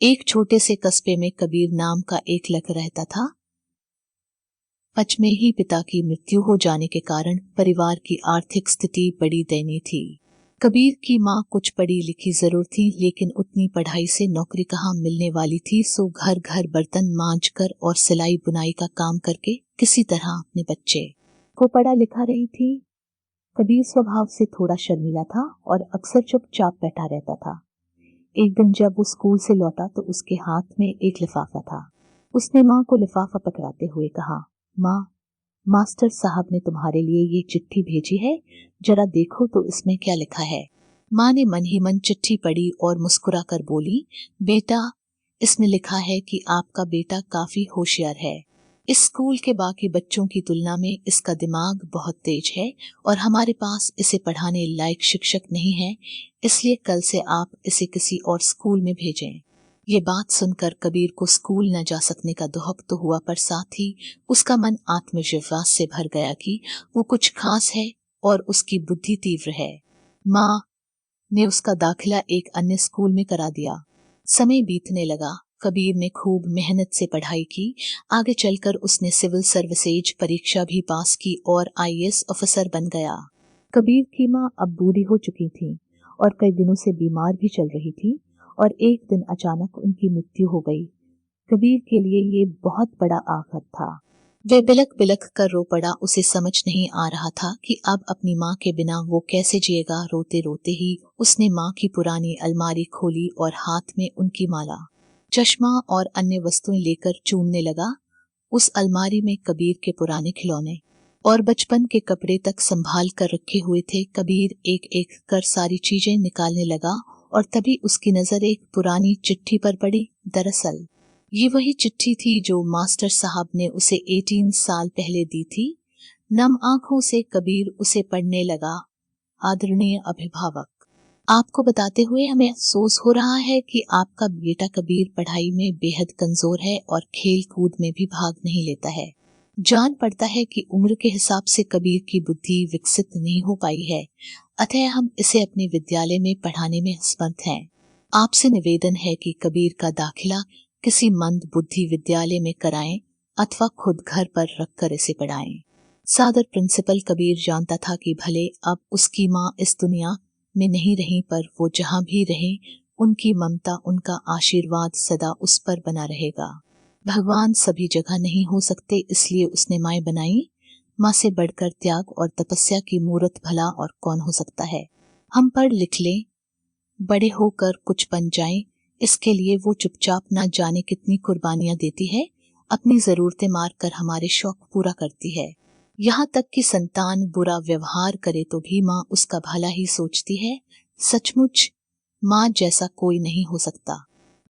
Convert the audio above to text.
एक छोटे से कस्बे में कबीर नाम का एक लड़का रहता था। बच में ही पिता की मृत्यु हो जाने के कारण परिवार की आर्थिक स्थिति बड़ी दयनीय थी। कबीर की माँ कुछ पढ़ी लिखी जरूर थी, लेकिन उतनी पढ़ाई से नौकरी कहाँ मिलने वाली थी। सो घर घर बर्तन मांज कर और सिलाई बुनाई का काम करके किसी तरह अपने बच्चे को पढ़ा लिखा रही थी। कबीर स्वभाव से थोड़ा शर्मीला था और अक्सर चुपचाप बैठा रहता था। एक दिन जब वो स्कूल से लौटा तो उसके हाथ में एक लिफाफा था। उसने माँ को लिफाफा पकड़ाते हुए कहा, माँ, मास्टर साहब ने तुम्हारे लिए ये चिट्ठी भेजी है, जरा देखो तो इसमें क्या लिखा है। माँ ने मन ही मन चिट्ठी पढ़ी और मुस्कुरा कर बोली, बेटा, इसमें लिखा है कि आपका बेटा काफी होशियार है। इस स्कूल के बाकी बच्चों की तुलना में इसका दिमाग बहुत तेज है और हमारे पास इसे पढ़ाने लायक शिक्षक नहीं है, इसलिए कल से आप इसे किसी और स्कूल में भेजें। ये बात सुनकर कबीर को स्कूल न जा सकने का दुख तो हुआ, पर साथ ही उसका मन आत्मविश्वास से भर गया कि वो कुछ खास है और उसकी बुद्धि तीव्र है। माँ ने उसका दाखिला एक अन्य स्कूल में करा दिया। समय बीतने लगा। कबीर ने खूब मेहनत से पढ़ाई की। आगे चलकर उसने सिविल सर्विसेज परीक्षा भी पास की और आईएएस ऑफिसर बन गया। कबीर की माँ अब बूढ़ी हो चुकी थी और कई दिनों से बीमार भी चल रही थी और एक दिन अचानक उनकी मृत्यु हो गई। कबीर के लिए ये बहुत बड़ा आघात था। वे बिलख बिलख कर रो पड़ा। उसे समझ नहीं आ रहा था कि अब अपनी माँ के बिना वो कैसे जिएगा। रोते रोते ही उसने माँ की पुरानी अलमारी खोली और हाथ में उनकी माला, चश्मा और अन्य वस्तुएं लेकर चूमने लगा। उस अलमारी में कबीर के पुराने खिलौने और बचपन के कपड़े तक संभाल कर रखे हुए थे। कबीर एक एक कर सारी चीजें निकालने लगा और तभी उसकी नजर एक पुरानी चिट्ठी पर पड़ी। दरअसल ये वही चिट्ठी थी जो मास्टर साहब ने उसे 18 साल पहले दी थी। नम आंखों से कबीर उसे पढ़ने लगा। आदरणीय अभिभावक, आपको बताते हुए हमें अफसोस हो रहा है कि आपका बेटा कबीर पढ़ाई में बेहद कमजोर है और खेल कूद में भी भाग नहीं लेता है। जान पड़ता है कि उम्र के हिसाब से कबीर की बुद्धि विकसित नहीं हो पाई है, अतः हम इसे अपने विद्यालय में पढ़ाने में असमर्थ हैं। आपसे निवेदन है कि कबीर का दाखिला किसी मंद बुद्धि विद्यालय में कराएं अथवा खुद घर पर रखकर इसे पढ़ाएं। सादर प्रिंसिपल। कबीर जानता था कि भले अब उसकी माँ इस दुनिया में नहीं रही, पर वो जहाँ भी रहे उनकी ममता, उनका आशीर्वाद सदा उस पर बना रहेगा। भगवान सभी जगह नहीं हो सकते, इसलिए उसने माएँ बनाई। माँ से बढ़कर त्याग और तपस्या की मूर्त भला और कौन हो सकता है। हम पढ़ लिख लें, बड़े होकर कुछ बन जाएं, इसके लिए वो चुपचाप ना जाने कितनी कुर्बानियां देती है। अपनी जरूरतें मार कर हमारे शौक पूरा करती है। यहाँ तक कि संतान बुरा व्यवहार करे तो भी माँ उसका भला ही सोचती है। सचमुच माँ जैसा कोई नहीं हो सकता।